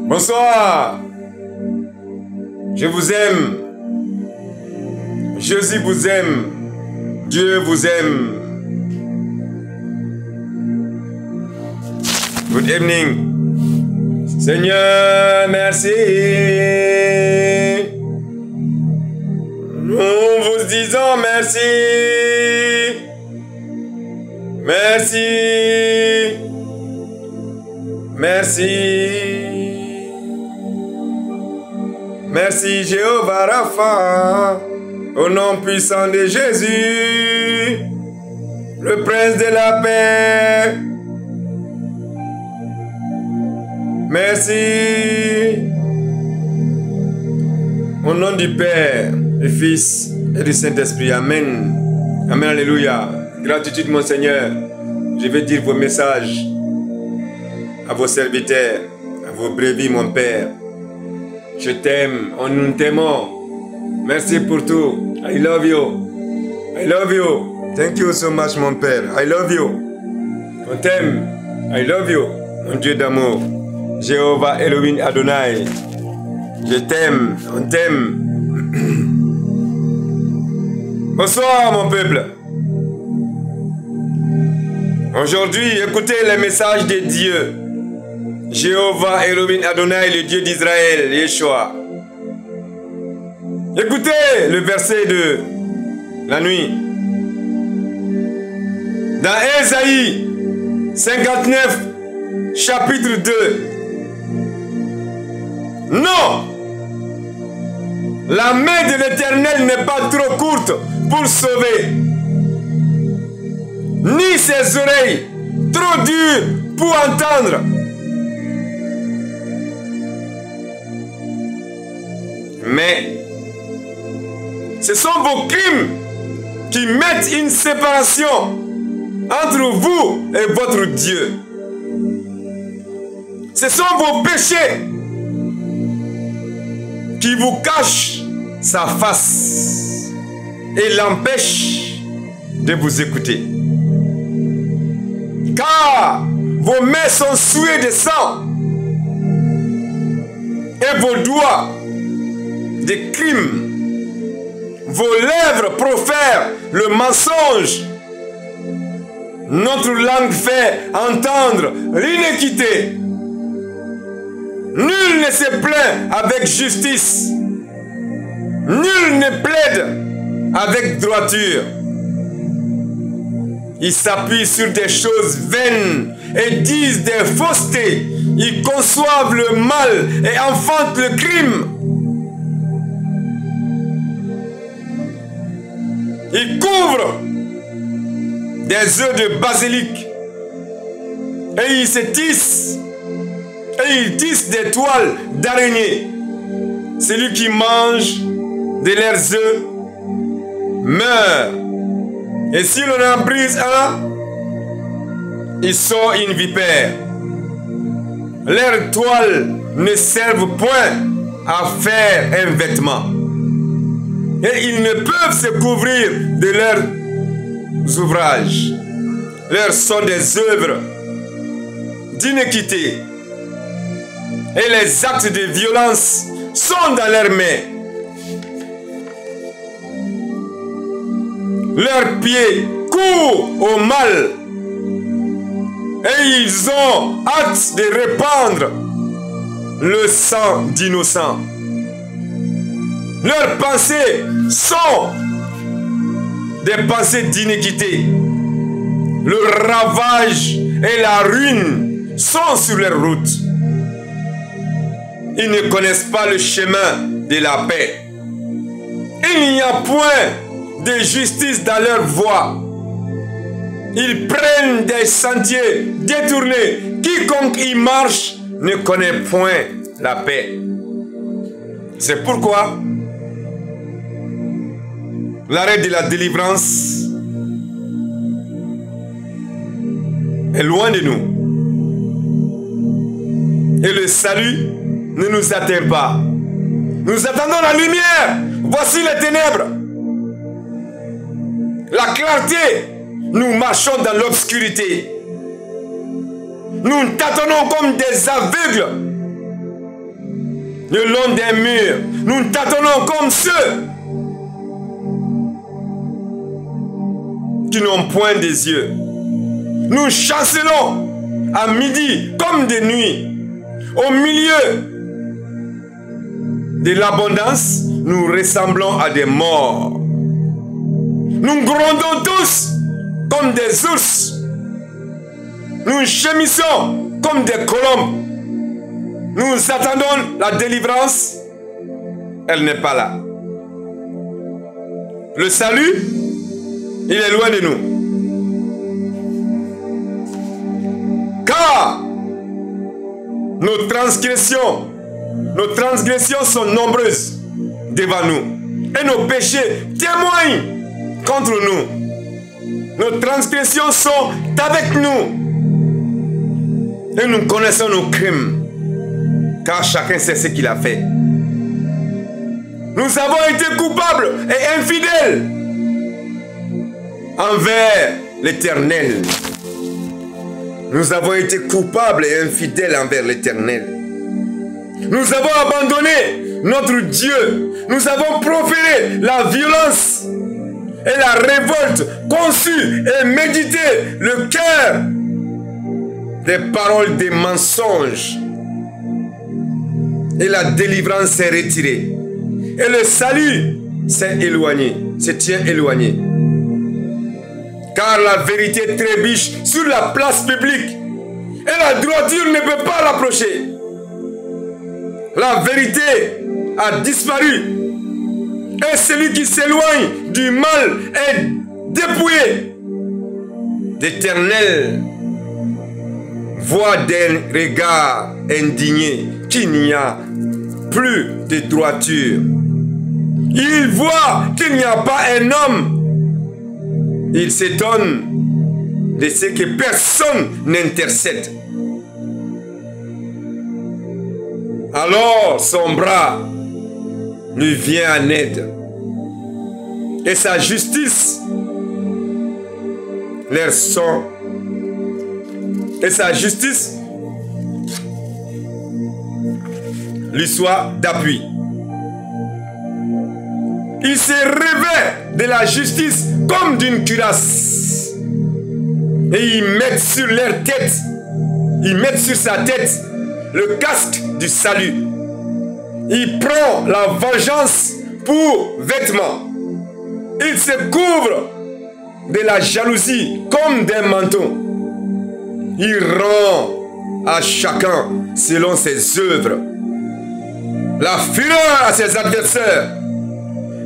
Bonsoir. Je vous aime. Jésus vous aime. Dieu vous aime. Good evening. Seigneur, merci. Nous vous disons merci. Merci. Merci. Merci Jéhovah Rapha, au nom puissant de Jésus, le prince de la paix. Merci. Au nom du Père, du Fils et du Saint-Esprit. Amen. Amen, alléluia. Gratitude, mon Seigneur. Je vais dire vos messages à vos serviteurs, à vos brebis, mon Père. Je t'aime, nous t'aimons. Merci pour tout. I love you. I love you. Thank you so much, mon Père. I love you. On t'aime. I love you, mon Dieu d'amour. Jéhovah Elohim Adonai. Je t'aime. On t'aime. Bonsoir, mon peuple. Aujourd'hui, écoutez les messages de Dieu. Jéhovah Elohim Adonai, le Dieu d'Israël, Yeshua. Écoutez le verset de la nuit. Dans Ésaïe 59, chapitre 2. Non! La main de l'Éternel n'est pas trop courte pour sauver, ni ses oreilles trop dures pour entendre. Mais ce sont vos crimes qui mettent une séparation entre vous et votre Dieu. Ce sont vos péchés qui vous cachent sa face et l'empêchent de vous écouter. Car vos mains sont souillées de sang et vos doigts de crimes. Vos lèvres profèrent le mensonge. Notre langue fait entendre l'iniquité. Nul ne se plaint avec justice. Nul ne plaide avec droiture. Ils s'appuient sur des choses vaines et disent des faussetés. Ils conçoivent le mal et enfantent le crime. Ils couvrent des œufs de basilic et ils se tissent et ils tissent des toiles d'araignée. Celui qui mange de leurs œufs meurt. Et si l'on en brise un, il sort une vipère. Leurs toiles ne servent point à faire un vêtement. Et ils ne peuvent se couvrir de leurs ouvrages. Leurs sont des œuvres d'iniquité. Et les actes de violence sont dans leurs mains. Leurs pieds courent au mal. Et ils ont hâte de répandre le sang d'innocents. Leurs pensées sont des pensées d'iniquité. Le ravage et la ruine sont sur leur route. Ils ne connaissent pas le chemin de la paix. Il n'y a point de justice dans leur voie. Ils prennent des sentiers détournés. Quiconque y marche ne connaît point la paix. C'est pourquoi l'arrêt de la délivrance est loin de nous. Et le salut ne nous atteint pas. Nous attendons la lumière. Voici les ténèbres. La clarté, nous marchons dans l'obscurité. Nous tâtonnons comme des aveugles. le long des murs. Nous tâtonnons comme ceux qui n'ont point des yeux. Nous chancelons à midi comme de nuit. Au milieu de l'abondance, nous ressemblons à des morts. Nous grondons tous comme des ours. Nous gémissons comme des colombes. Nous attendons la délivrance. Elle n'est pas là. Le salut, il est loin de nous. Car nos transgressions sont nombreuses devant nous. Et nos péchés témoignent contre nous. Nos transgressions sont avec nous. Et nous connaissons nos crimes. Car chacun sait ce qu'il a fait. Nous avons été coupables et infidèles envers l'Éternel. Nous avons été coupables et infidèles envers l'Éternel. Nous avons abandonné notre Dieu. Nous avons proféré la violence et la révolte, conçu et médité le cœur des paroles des mensonges. Et la délivrance s'est retirée. Et le salut s'est éloigné, se tient éloigné. Car la vérité trébuche sur la place publique. Et la droiture ne peut pas l'approcher. La vérité a disparu. Et celui qui s'éloigne du mal est dépouillé. L'Éternel voit d'un regard indigné qu'il n'y a plus de droiture. Il voit qu'il n'y a pas un homme. Il s'étonne de ce que personne n'intercède. Alors son bras lui vient en aide. Et sa justice leur sont. Et sa justice lui soit d'appui. Il se revêt de la justice comme d'une cuirasse. Et ils mettent sur leur tête, ils mettent sur sa tête le casque du salut. Il prend la vengeance pour vêtement. Il se couvre de la jalousie comme d'un manteau. Il rend à chacun selon ses œuvres. La fureur à ses adversaires,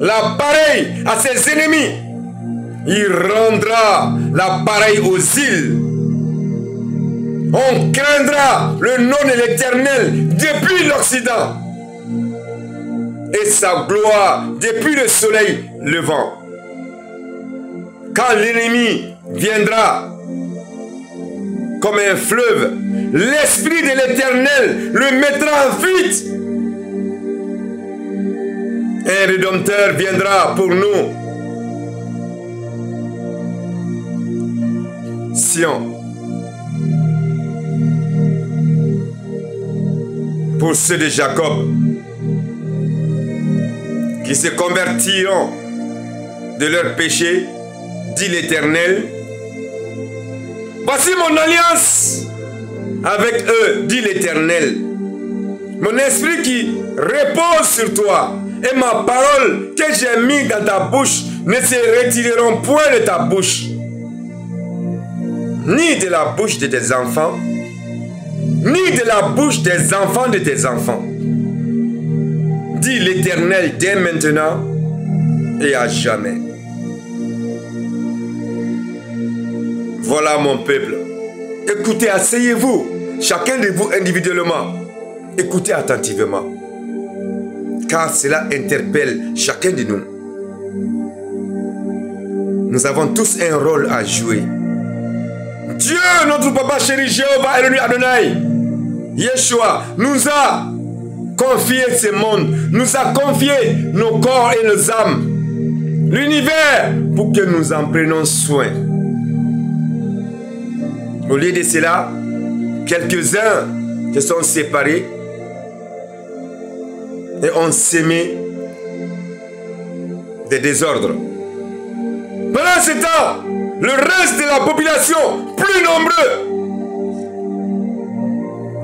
la pareille à ses ennemis. Il rendra la pareille aux îles. On craindra le nom de l'Éternel depuis l'Occident et sa gloire depuis le soleil levant. Quand l'ennemi viendra comme un fleuve, l'Esprit de l'Éternel le mettra en fuite. Un Rédempteur viendra pour nous. Sion. Pour ceux de Jacob qui se convertiront de leurs péchés, dit l'Éternel. Voici mon alliance avec eux, dit l'Éternel. Mon esprit qui repose sur toi et ma parole que j'ai mise dans ta bouche ne se retireront point de ta bouche, ni de la bouche de tes enfants, ni de la bouche des enfants de tes enfants, dit l'Éternel dès maintenant et à jamais. Voilà mon peuple. Écoutez, asseyez-vous, chacun de vous individuellement. Écoutez attentivement, car cela interpelle chacun de nous. Nous avons tous un rôle à jouer. Dieu, notre papa chéri, Jéhovah, Elohim Adonai, Yeshua, nous a confié ce monde, nous a confié nos corps et nos âmes, l'univers, pour que nous en prenions soin. Au lieu de cela, quelques-uns se sont séparés et ont sémé des désordres. Pendant ce temps, le reste de la population, plus nombreux,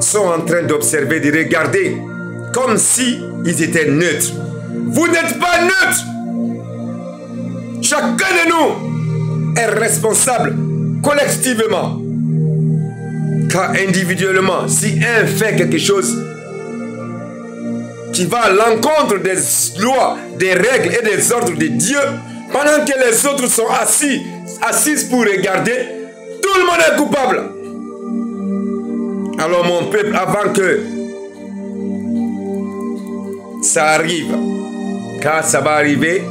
sont en train d'observer, de regarder, comme si ils étaient neutres. Vous n'êtes pas neutres. Chacun de nous est responsable collectivement. Car individuellement, si un fait quelque chose qui va à l'encontre des lois, des règles et des ordres de Dieu, pendant que les autres sont assis pour regarder, tout le monde est coupable. Alors mon peuple, avant que ça arrive, car ça va arriver,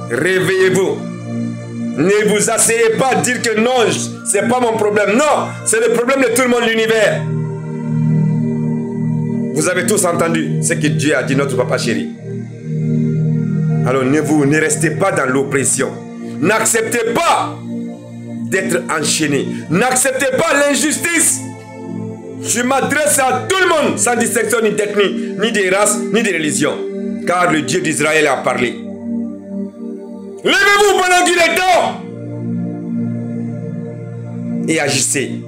réveillez-vous. Ne vous asseyez pas à dire que non, c'est pas mon problème. Non, c'est le problème de tout le monde, l'univers. Vous avez tous entendu ce que Dieu a dit, notre papa chéri. Alors ne restez pas dans l'oppression. N'acceptez pas d'être enchaîné. N'acceptez pas l'injustice. Je m'adresse à tout le monde, sans distinction ni d'ethnie, ni de race, ni de religion. Car le Dieu d'Israël a parlé. Levez-vous pendant qu'il est temps et agissez.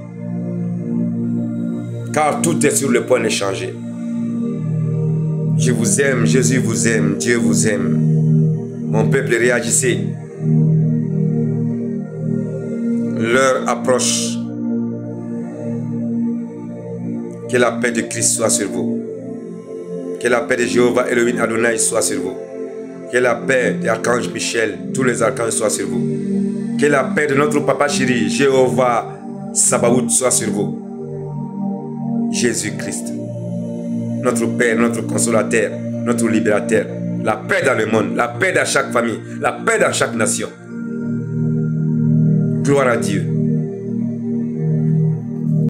Car tout est sur le point de changer. Je vous aime, Jésus vous aime, Dieu vous aime. Mon peuple, réagissez. L'heure approche. Que la paix de Christ soit sur vous. Que la paix de Jéhovah Elohim Adonai soit sur vous. Que la paix de l'archange Michel, tous les archanges soient sur vous. Que la paix de notre papa chéri, Jéhovah Sabaoth, soit sur vous. Jésus-Christ, notre Père, notre consolateur, notre libérateur. La paix dans le monde, la paix dans chaque famille, la paix dans chaque nation. Gloire à Dieu.